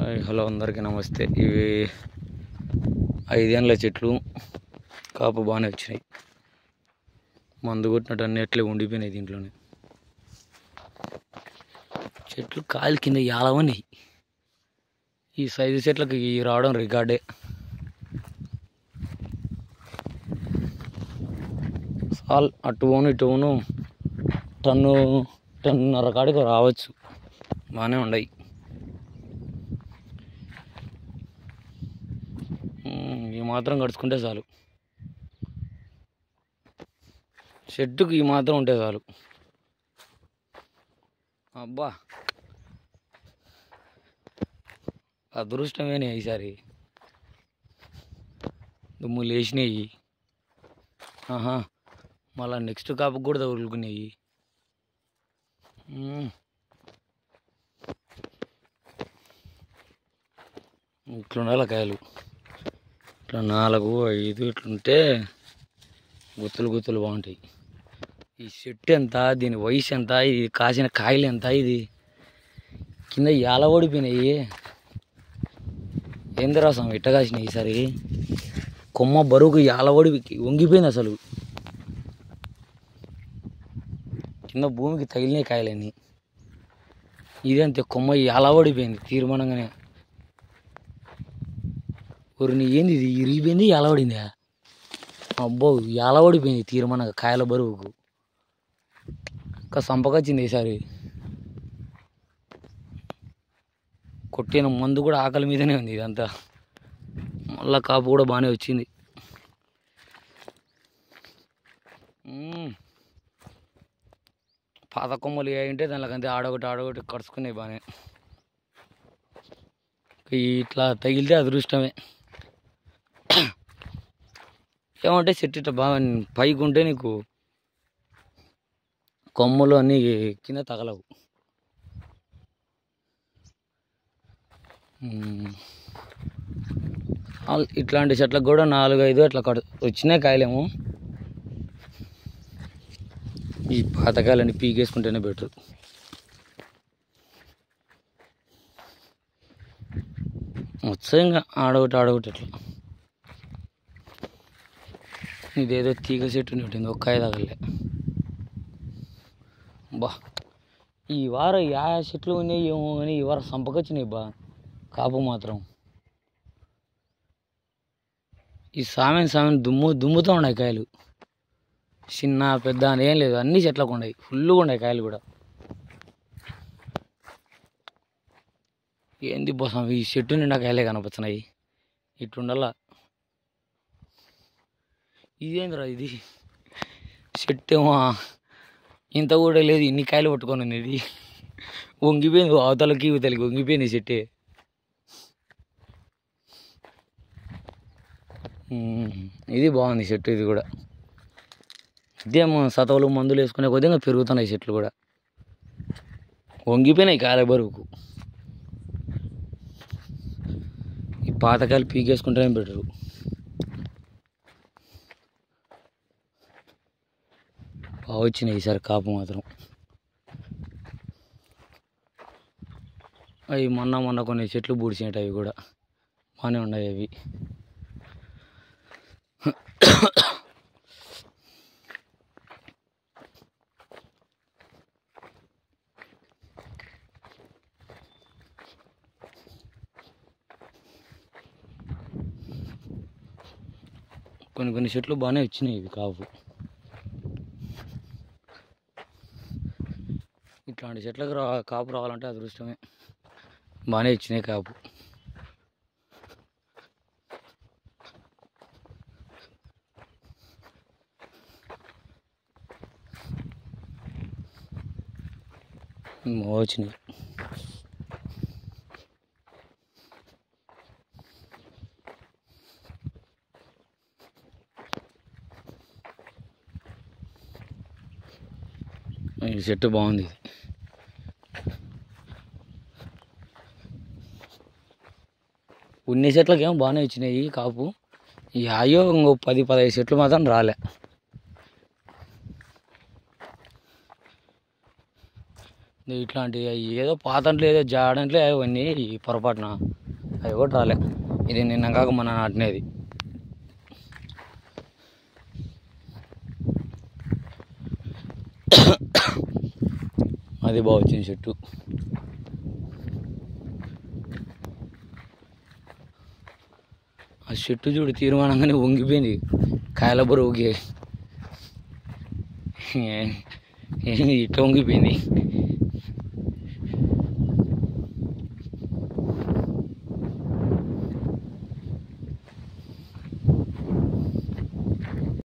Hello అందరికీ నమస్తే. ఇవి 5 ఏళ్ళ చెట్లు కాపు బాగానే వచ్చినాయి. మందు కొట్టినట్టు అన్నీ అట్లే ఉండిపోయినాయి. దీంట్లోనే చెట్లు కాయలు కింద యాలవన్నాయి. ఈ సైజు చెట్లకు ఈ రావడం రికార్డే. సాల్ అటు పోను ఇటు పోను టన్నున్నర కాడికి రావచ్చు. బాగానే ఉన్నాయి. ఈ మాత్రం గడుచుకుంటే చాలు. చెట్టుకు ఈ మాత్రం ఉంటే చాలు. అబ్బా అదృష్టమేనే ఈసారి. దుమ్ములు వేసినాయి. మళ్ళా నెక్స్ట్ కాపుకు కూడా తగులుకున్నాయి. ఇట్లుండాలి కాయలు. ఇట్లా 4, 5 ఇట్లుంటే గుత్తులు గుత్తులు బాగుంటాయి. ఈ చెట్టు ఎంత, దీని వయసు ఎంత, ఇది కాసిన కాయలు ఎంత, ఇది కింద యాల ఓడిపోయినాయి. ఏంది రాసం ఇట్ట కాసినాయి. ఈసారి కొమ్మ బరువుకు యాల ఓడి వంగిపోయింది. అసలు కింద భూమికి తగిలినాయి కాయలని. ఇదంతే, కొమ్మ యాల ఓడిపోయింది తీర్మానంగానే. ఊరిని ఏంది ఇది ఇరిగిపోయింది, యాల పడిందా? అబ్బో యాల ఓడిపోయింది తీర్మానంగా కాయల బరువుకు. ఇంకా సంపకొచ్చింది ఈసారి. కొట్టిన మందు కూడా ఆకలి మీదనే ఉంది ఇదంతా. మళ్ళా కాపు కూడా బాగానే వచ్చింది. పాత కొమ్మలు ఏంటే దానికంతే ఆడొకటి కడుచుకున్నాయి బాగానే. ఇట్లా తగిలితే అదృష్టమే. ఏమంటే చెట్టు ఇట్లా బాగా పైకి ఉంటే నీకు కొమ్మలు అన్నీ కింద తగలవు. ఇట్లాంటి చెట్లకు కూడా 4, 5 అట్లా వచ్చినాయి కాయలేమో. ఈ పాతకాయలన్నీ పీకేసుకుంటేనే బెటర్. వచ్చాయి ఇంకా ఆడొకటి అట్లా. ఇదేదో తీగ చెట్టు ఉంటుంది, ఒక్క కాయ తగలే. బా ఈ వారం చెట్లు ఉన్నాయి ఏమో కానీ ఈ వారం సంపకొచ్చినాయి బా కాపు మాత్రం. ఈ సామెన్ దుమ్ముతో ఉన్నాయి కాయలు. చిన్న పెద్ద అని ఏం లేదు, అన్ని చెట్లకు ఉన్నాయి. ఫుల్గా ఉన్నాయి కాయలు కూడా. ఏంది బోసం ఈ చెట్టు నిండా కాయలే కనిపించినాయి. ఇట్లుండల్లా. ఇదేంద్రా ఇది చెట్టు ఏమో ఇంత కూడా లేదు, ఇన్ని కాయలు పట్టుకొని ఉన్నది. వంగిపోయింది అవతలకి ఇవతలకి, వంగిపోయింది చెట్టే. ఇది బాగుంది చెట్టు. ఇది కూడా ఇదేమో సతవలు మందులు వేసుకునే కొద్దిగా పెరుగుతున్నాయి చెట్లు కూడా. వంగిపోయినాయి కాయల బరువుకు. ఈ పాతకాయలు పీకేసుకుంటేనే బెటరు. బాగా వచ్చినాయి ఈసారి కాపు మాత్రం. అవి మొన్న కొన్ని చెట్లు బూడిచినట్టు అవి కూడా బాగానే ఉన్నాయి. అవి కొన్ని చెట్లు బాగానే వచ్చినాయి. ఇవి కాపు. ఇట్లాంటి చెట్లకు కాపు రావాలంటే అదృష్టమే. బాగానే ఇచ్చినాయి కాపు. వచ్చినాయి. ఈ చెట్టు బాగుంది. ఉన్ని చెట్లకి ఏమో బాగానే వచ్చినాయి కాపు. ఈ అయ్యో ఇంకో 10-15 చెట్లు మాత్రం రాలే. ఇట్లాంటివి ఏదో పాతంట్లో ఏదో జాడంట్లో అవన్నీ పొరపాటున అవి కూడా రాలే. ఇది నిన్న కాక మన నాటినది. అది బాగా వచ్చింది చెట్టు. ఆ చెట్టు చూడు తీర్మానంగానే వంగిపోయింది కాయల బరువుకి. ఇట్లా వంగిపోయింది.